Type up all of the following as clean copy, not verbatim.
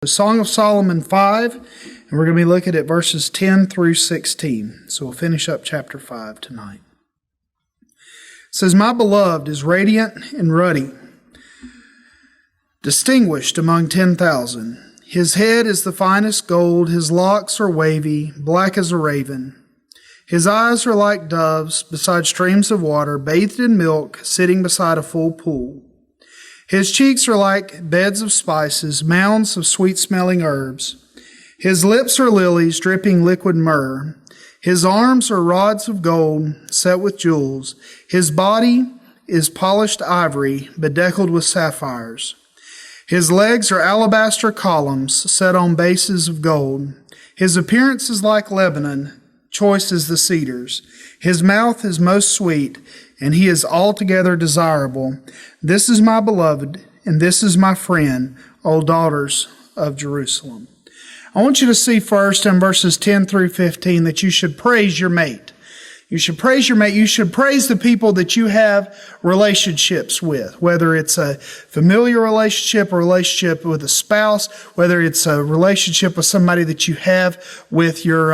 The Song of Solomon 5, and we're going to be looking at verses 10 through 16. So we'll finish up chapter 5 tonight. It says, "My beloved is radiant and ruddy, distinguished among 10,000. His head is the finest gold, his locks are wavy, black as a raven. His eyes are like doves beside streams of water, bathed in milk, sitting beside a full pool. His cheeks are like beds of spices, mounds of sweet-smelling herbs. His lips are lilies, dripping liquid myrrh. His arms are rods of gold, set with jewels. His body is polished ivory, bedeckled with sapphires. His legs are alabaster columns, set on bases of gold. His appearance is like Lebanon, choice as the cedars. His mouth is most sweet, and he is altogether desirable. This is my beloved, and this is my friend, O daughters of Jerusalem." I want you to see first in verses 10 through 15 that you should praise your mate. You should praise your mate. You should praise the people that you have relationships with, whether it's a familiar relationship, a relationship with a spouse, whether it's a relationship with somebody that you have with your,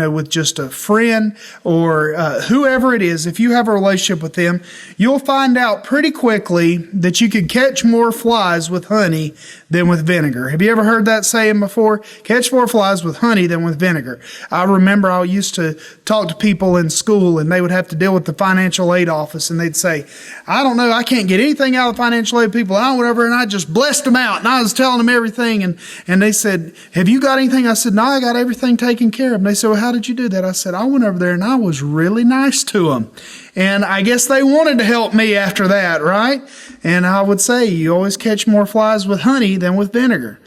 with just a friend or whoever it is. If you have a relationship with them, you'll find out pretty quickly that you can catch more flies with honey than with vinegar. Have you ever heard that saying before? Catch more flies with honey than with vinegar. I remember I used to talk to people in school and they would have to deal with the financial aid office and they'd say, "I don't know, I can't get anything out of financial aid people, whatever," and I just blessed them out and I was telling them everything and they said, "Have you got anything?" I said, "No, I got everything taken care of." And they said, "Well, how did you do that?" I said, "I went over there and I was really nice to them." And I guess they wanted to help me after that, right? And I would say you always catch more flies with honey than with vinegar.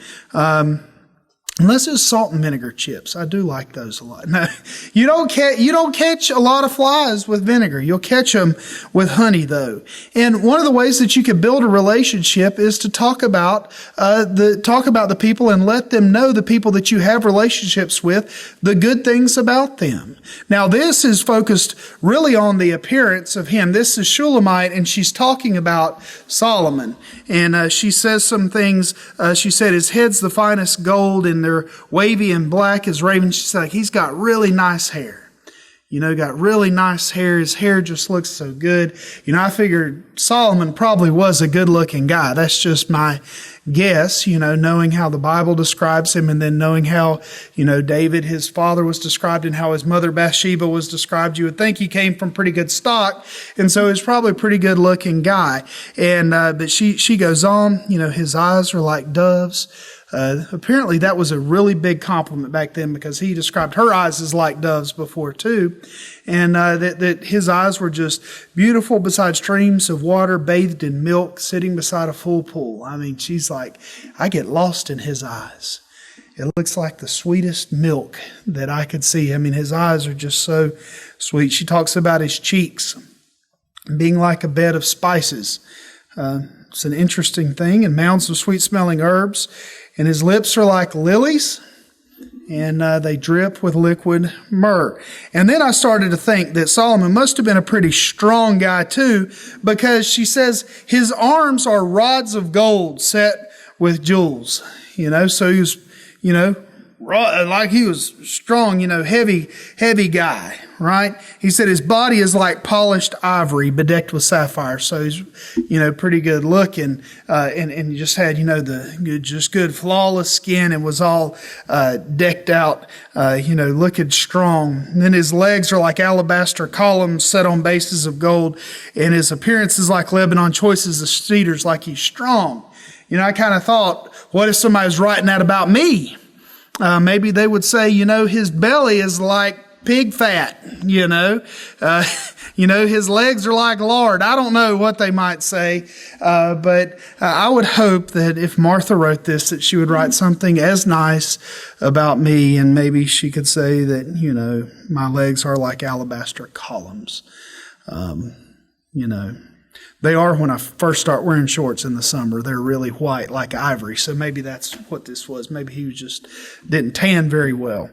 Unless it's salt and vinegar chips. I do like those a lot. No, you don't catch a lot of flies with vinegar. You'll catch them with honey, though. And one of the ways that you can build a relationship is to talk about the people and let them know, the people that you have relationships with, the good things about them. Now, this is focused really on the appearance of him. This is Shulamite, and she's talking about Solomon. And she says some things. She said his head's the finest gold, and they're wavy and black as raven. She's like, he's got really nice hair. Got really nice hair. His hair just looks so good. I figured Solomon probably was a good-looking guy. That's just my guess, knowing how the Bible describes him and then knowing how, David, his father, was described and how his mother Bathsheba was described. You would think he came from pretty good stock, and so he's probably a pretty good-looking guy. And but she goes on, his eyes are like doves. Apparently that was a really big compliment back then because he described her eyes as like doves before too. And that his eyes were just beautiful beside streams of water, bathed in milk, sitting beside a full pool. I mean, she's like, I get lost in his eyes. It looks like the sweetest milk that I could see. I mean, his eyes are just so sweet. She talks about his cheeks being like a bed of spices. It's an interesting thing. And mounds of sweet-smelling herbs. And his lips are like lilies, and they drip with liquid myrrh. And then I started to think that Solomon must have been a pretty strong guy too, because she says his arms are rods of gold set with jewels. So he was, like he was strong, heavy guy, right? He said his body is like polished ivory bedecked with sapphire. So he's, pretty good looking, and he just had, the good flawless skin and was all decked out, looking strong. And then his legs are like alabaster columns set on bases of gold, and his appearance is like Lebanon, choice as the cedars, like he's strong. I kind of thought, what if somebody was writing that about me? Maybe they would say, his belly is like pig fat, his legs are like lard. I don't know what they might say, but I would hope that if Martha wrote this, that she would write something as nice about me, and maybe she could say that, my legs are like alabaster columns. They are when I first start wearing shorts in the summer. They're really white, like ivory. So maybe that's what this was. Maybe he just didn't tan very well.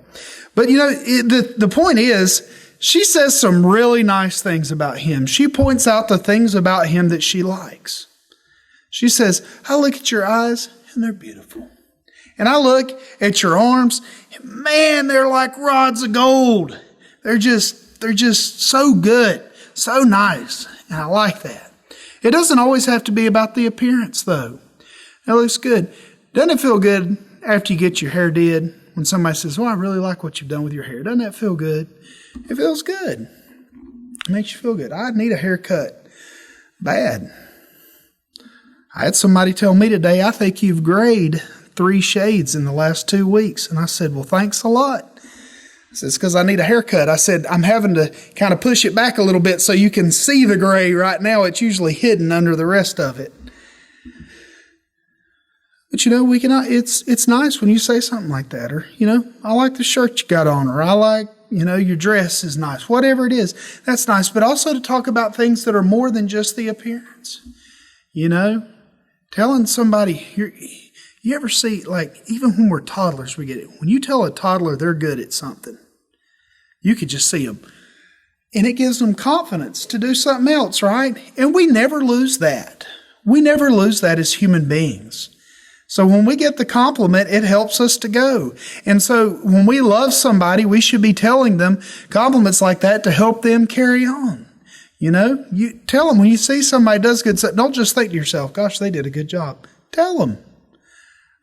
But, the point is, she says some really nice things about him. She points out the things about him that she likes. She says, I look at your eyes, and they're beautiful. And I look at your arms, and man, they're like rods of gold. They're just so good, so nice. And I like that. It doesn't always have to be about the appearance, though. It looks good. Doesn't it feel good after you get your hair did? When somebody says, well, I really like what you've done with your hair. Doesn't that feel good? It feels good. It makes you feel good. I need a haircut bad. I had somebody tell me today, I think you've grayed 3 shades in the last 2 weeks. And I said, well, thanks a lot. I said, it's because I need a haircut. I said, I'm having to kind of push it back a little bit so you can see the gray. Right now, it's usually hidden under the rest of it. But, it's nice when you say something like that. Or, I like the shirt you got on. Or I like, your dress is nice. Whatever it is, that's nice. But also to talk about things that are more than just the appearance. Telling somebody, you ever see, like, even when we're toddlers, we get it. When you tell a toddler they're good at something, you could just see them. And it gives them confidence to do something else, right? And we never lose that. We never lose that as human beings. So when we get the compliment, it helps us to go. And so when we love somebody, we should be telling them compliments like that to help them carry on. You tell them when you see somebody does good stuff, don't just think to yourself, gosh, they did a good job. Tell them.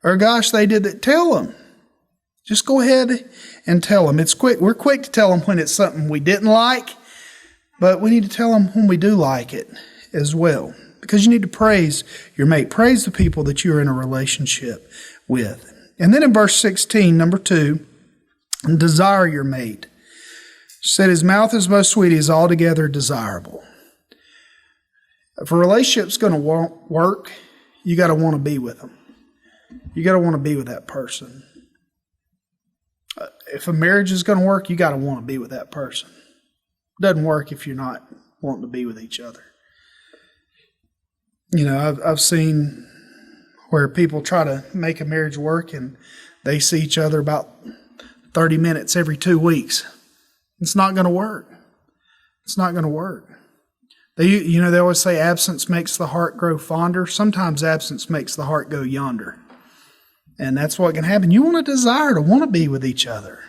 Or gosh, they did that. Tell them. Just go ahead and tell them. It's quick. We're quick to tell them when it's something we didn't like, but we need to tell them when we do like it as well. Because you need to praise your mate. Praise the people that you're in a relationship with. And then in verse 16, number 2, desire your mate. She said, his mouth is most sweet, he is altogether desirable. If a relationship's going to work, you got to want to be with them. You got to want to be with that person. If a marriage is going to work, you got to want to be with that person. It doesn't work if you're not wanting to be with each other. I've seen where people try to make a marriage work and they see each other about 30 minutes every 2 weeks. It's not going to work. It's not going to work. They always say absence makes the heart grow fonder. Sometimes absence makes the heart go yonder. And that's what can happen. You want a desire to want to be with each other.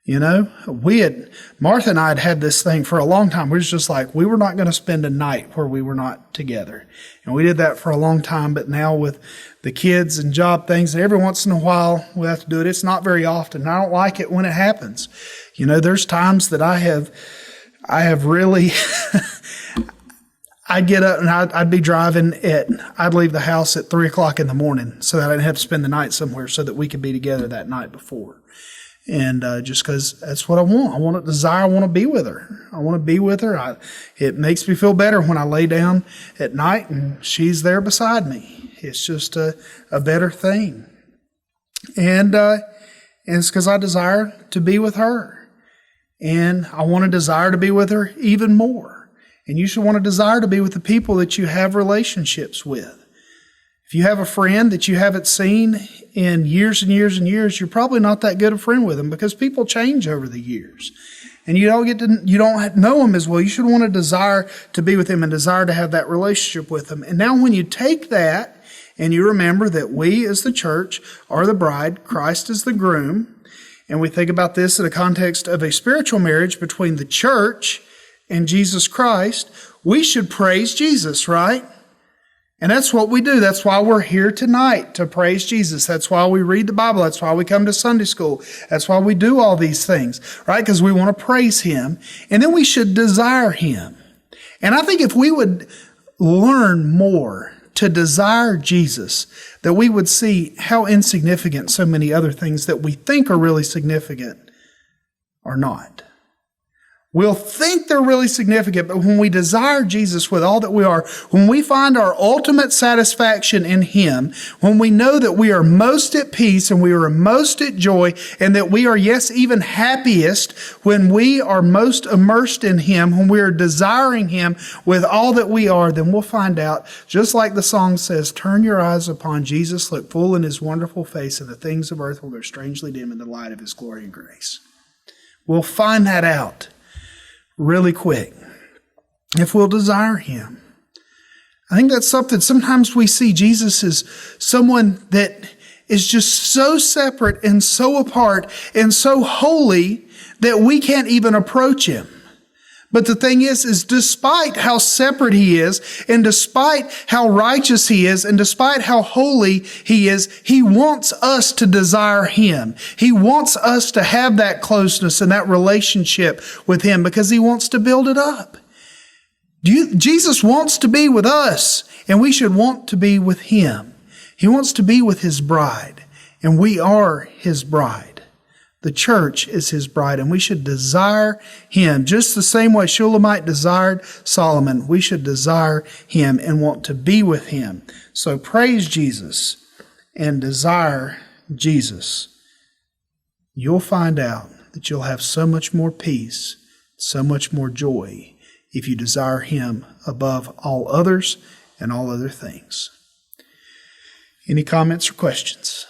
Martha and I had this thing for a long time. We was just like, we were not going to spend a night where we were not together. And we did that for a long time. But now with the kids and job things, every once in a while we have to do it. It's not very often. I don't like it when it happens. There's times that I have really, I'd get up and I'd be driving I'd leave the house at 3:00 in the morning so that I didn't have to spend the night somewhere so that we could be together that night before. And just because that's what I want. I want a desire. I want to be with her. I want to be with her. It makes me feel better when I lay down at night and she's there beside me. It's just a better thing. And it's because I desire to be with her. And I want to desire to be with her even more. And you should want to desire to be with the people that you have relationships with. If you have a friend that you haven't seen in years and years and years, you're probably not that good a friend with them because people change over the years. And you don't know them as well. You should want to desire to be with them and desire to have that relationship with them. And now when you take that and you remember that we as the church are the bride, Christ is the groom, and we think about this in the context of a spiritual marriage between the church and Jesus Christ, we should praise Jesus, right? And that's what we do. That's why we're here tonight, to praise Jesus. That's why we read the Bible. That's why we come to Sunday school. That's why we do all these things, right? Because we want to praise Him. And then we should desire Him. And I think if we would learn more to desire Jesus, that we would see how insignificant so many other things that we think are really significant are not. We'll think they're really significant, but when we desire Jesus with all that we are, when we find our ultimate satisfaction in Him, when we know that we are most at peace and we are most at joy, and that we are, yes, even happiest when we are most immersed in Him, when we are desiring Him with all that we are, then we'll find out, just like the song says, turn your eyes upon Jesus, look full in His wonderful face, and the things of earth will grow strangely dim in the light of His glory and grace. We'll find that out really quick if we'll desire Him. I think that's something, sometimes we see Jesus as someone that is just so separate and so apart and so holy that we can't even approach him. But the thing is despite how separate he is, and despite how righteous he is, and despite how holy he is, he wants us to desire him. He wants us to have that closeness and that relationship with him because he wants to build it up. Jesus wants to be with us, and we should want to be with him. He wants to be with his bride, and we are his bride. The church is his bride, and we should desire him. Just the same way Shulamite desired Solomon, we should desire him and want to be with him. So praise Jesus and desire Jesus. You'll find out that you'll have so much more peace, so much more joy if you desire him above all others and all other things. Any comments or questions?